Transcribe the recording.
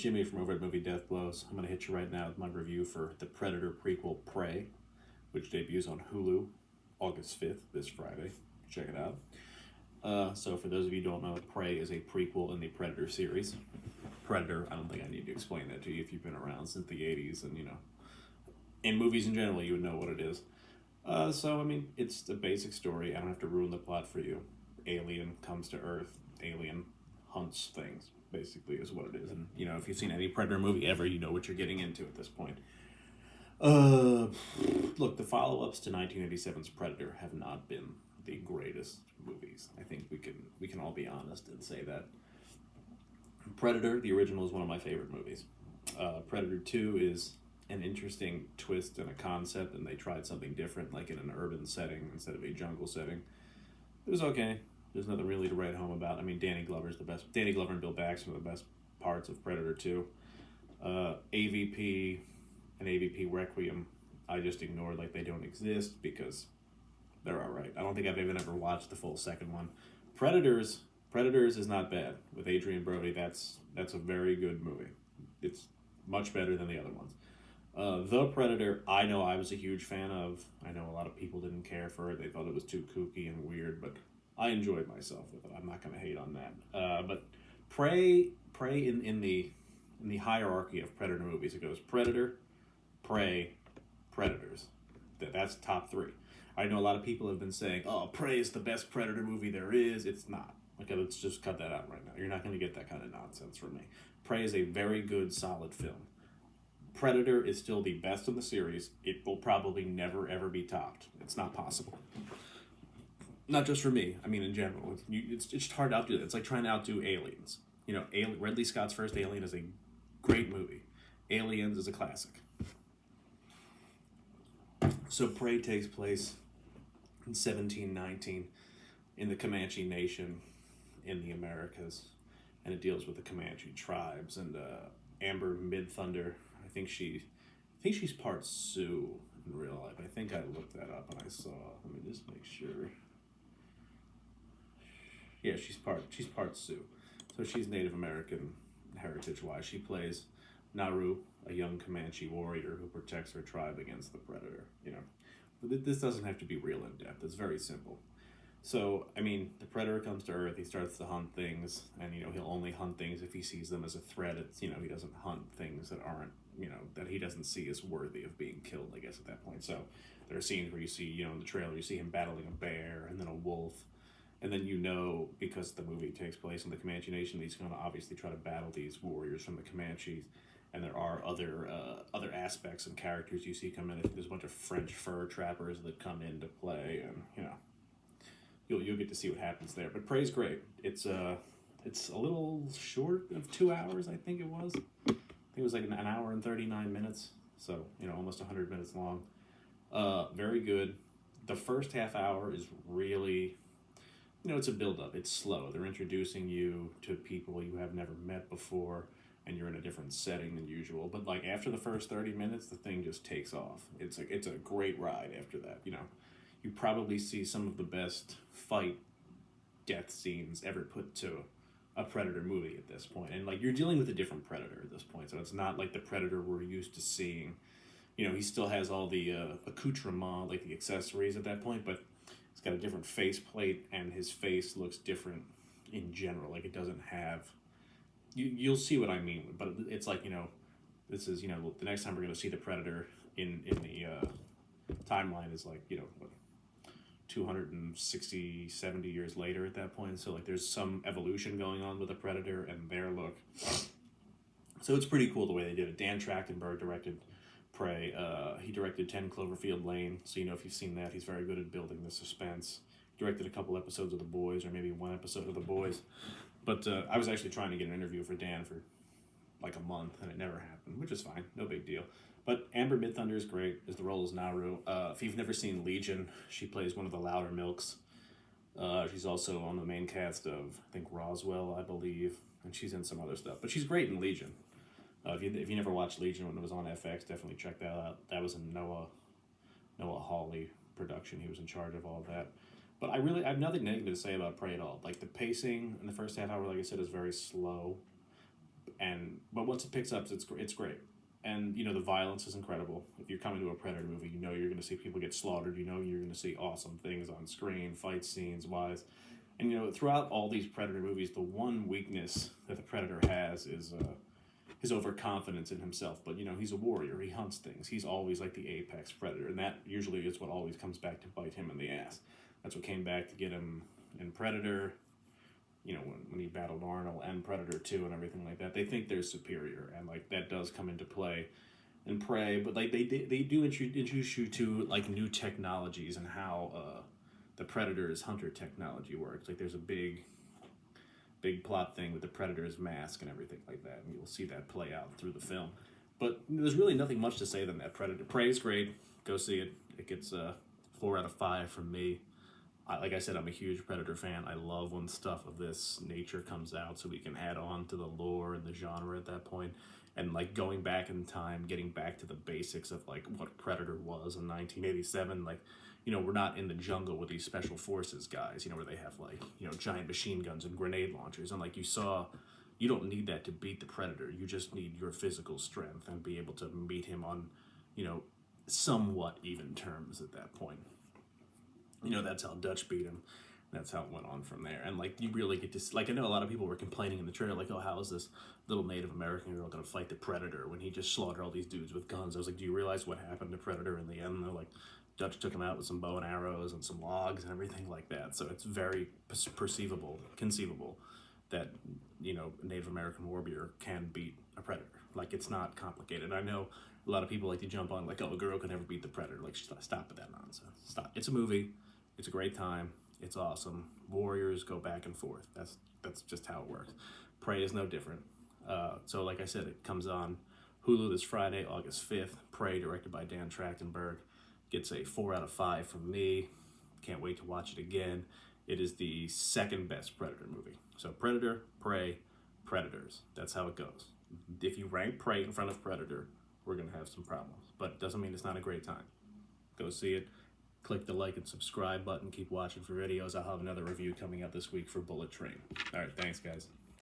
Jimmy from over at Movie Death Blows. I'm going to hit you right now with my review for the Predator prequel Prey, which debuts on Hulu August 5th, this Friday. Check it out. So for those of you who don't know, Prey is a prequel in the Predator series. Predator, I don't think I need to explain that to you if you've been around since the 80s and, in movies in general, you would know what it is. It's the basic story. I don't have to ruin the plot for you. Alien comes to Earth. Alien hunts things, basically, is what it is. And, if you've seen any Predator movie ever, you know what you're getting into at this point. Look, the follow-ups to 1987's Predator have not been the greatest movies. I think we can all be honest and say that. Predator, the original, is one of my favorite movies. Predator 2 is an interesting twist and a concept, and they tried something different, like in an urban setting instead of a jungle setting. It was okay. There's nothing really to write home about. I mean, Danny Glover's the best. Danny Glover and Bill Paxton are the best parts of Predator 2. AVP and AVP Requiem, I just ignored like they don't exist because they're all right. I don't think I've even ever watched the full second one. Predators is not bad. With Adrian Brody, that's a very good movie. It's much better than the other ones. The Predator, I know I was a huge fan of. I know a lot of people didn't care for it. They thought it was too kooky and weird, but I enjoyed myself with it. I'm not going to hate on that. But Prey in the hierarchy of Predator movies, it goes Predator, Prey, Predators. That's top three. I know a lot of people have been saying, "Oh, Prey is the best Predator movie there is." It's not. Okay, let's just cut that out right now. You're not going to get that kind of nonsense from me. Prey is a very good, solid film. Predator is still the best of the series. It will probably never, ever be topped. It's not possible. Not just for me. I mean, in general. It's just hard to outdo that. It's like trying to outdo Aliens. Ridley Scott's first Alien is a great movie. Aliens is a classic. So Prey takes place in 1719 in the Comanche Nation in the Americas, and it deals with the Comanche tribes and Amber Midthunder. I think she's part Sioux in real life. I think I looked that up and I saw. Let me just make sure. Yeah, she's part Sioux, so she's Native American heritage-wise. She plays Naru, a young Comanche warrior who protects her tribe against the predator. But this doesn't have to be real in depth. It's very simple. So, the predator comes to Earth, he starts to hunt things, and, he'll only hunt things if he sees them as a threat. It's, he doesn't hunt things that aren't, that he doesn't see as worthy of being killed, I guess, at that point. So, there are scenes where you see, in the trailer, you see him battling a bear and then a wolf, and then because the movie takes place in the Comanche Nation, he's going to obviously try to battle these warriors from the Comanches, and there are other aspects and characters you see come in. There's a bunch of French fur trappers that come into play, and, You'll get to see what happens there. But Prey's great. It's a little short of 2 hours, I think it was. I think it was like an hour and 39 minutes. So, almost 100 minutes long. Very good. The first half hour is really, it's a build-up. It's slow. They're introducing you to people you have never met before, and you're in a different setting than usual. But, after the first 30 minutes, the thing just takes off. It's a great ride after that, You probably see some of the best fight death scenes ever put to a Predator movie at this point. And, you're dealing with a different Predator at this point, so it's not like the Predator we're used to seeing. He still has all the accoutrement, like the accessories at that point, but he's got a different faceplate, and his face looks different in general. It doesn't have... You'll see what I mean, but it's this is, the next time we're going to see the Predator in the timeline is 260, 70 years later at that point. So, there's some evolution going on with the Predator and their look. So, it's pretty cool the way they did it. Dan Trachtenberg directed Prey. He directed 10 Cloverfield Lane. So, if you've seen that, he's very good at building the suspense. Directed a couple episodes of The Boys, or maybe one episode of The Boys. But I was actually trying to get an interview for Dan for a month, and it never happened, which is fine. No big deal. But Amber Midthunder is great as the role as Naru. If you've never seen Legion, she plays one of the louder milks. She's also on the main cast of, I think, Roswell, I believe, and she's in some other stuff. But she's great in Legion. If you never watched Legion when it was on FX, definitely check that out. That was a Noah Hawley production. He was in charge of all of that. But I have nothing negative to say about Prey at all. The pacing in the first half hour, like I said, is very slow. But once it picks up, it's great. And the violence is incredible. If you're coming to a Predator movie, you're going to see people get slaughtered. You're going to see awesome things on screen, fight scenes wise. And throughout all these Predator movies, the one weakness that the Predator has is his overconfidence in himself. But he's a warrior. He hunts things. He's always like the apex predator, and that usually is what always comes back to bite him in the ass. That's what came back to get him in Predator. When he battled Arnold and Predator 2 and everything like that, they think they're superior, and like that does come into play in Prey. But like they do introduce you to like new technologies and how the Predator's hunter technology works. Like there's a big plot thing with the Predator's mask and everything like that, and you'll see that play out through the film. But there's really nothing much to say than that. Prey is great. Go see it. It gets 4 out of 5 from me. Like I said, I'm a huge Predator fan. I love when stuff of this nature comes out so we can add on to the lore and the genre at that point. And like going back in time, getting back to the basics of like what Predator was in 1987. Like, we're not in the jungle with these special forces guys, where they have like, giant machine guns and grenade launchers. And like you don't need that to beat the Predator. You just need your physical strength and be able to meet him on, somewhat even terms at that point. That's how Dutch beat him. That's how it went on from there. And like you really get to like, I know a lot of people were complaining in the trailer like, oh, how is this little Native American girl going to fight the Predator when he just slaughtered all these dudes with guns? I was like, do you realize what happened to Predator in the end? And they're like, Dutch took him out with some bow and arrows and some logs and everything like that. So it's very conceivable that Native American warrior can beat a Predator. Like it's not complicated. I know a lot of people like to jump on like, oh, a girl could never beat the Predator. Like stop with that nonsense. Stop. It's a movie. It's a great time. It's awesome. Warriors go back and forth. That's just how it works. Prey is no different. So like I said, it comes on Hulu this Friday, August 5th. Prey, directed by Dan Trachtenberg, gets a 4 out of 5 from me. Can't wait to watch it again. It is the second best Predator movie. So Predator, Prey, Predators. That's how it goes. If you rank Prey in front of Predator, we're going to have some problems. But it doesn't mean it's not a great time. Go see it. Click the like and subscribe button. Keep watching for videos. I'll have another review coming out this week for Bullet Train. All right, thanks, guys.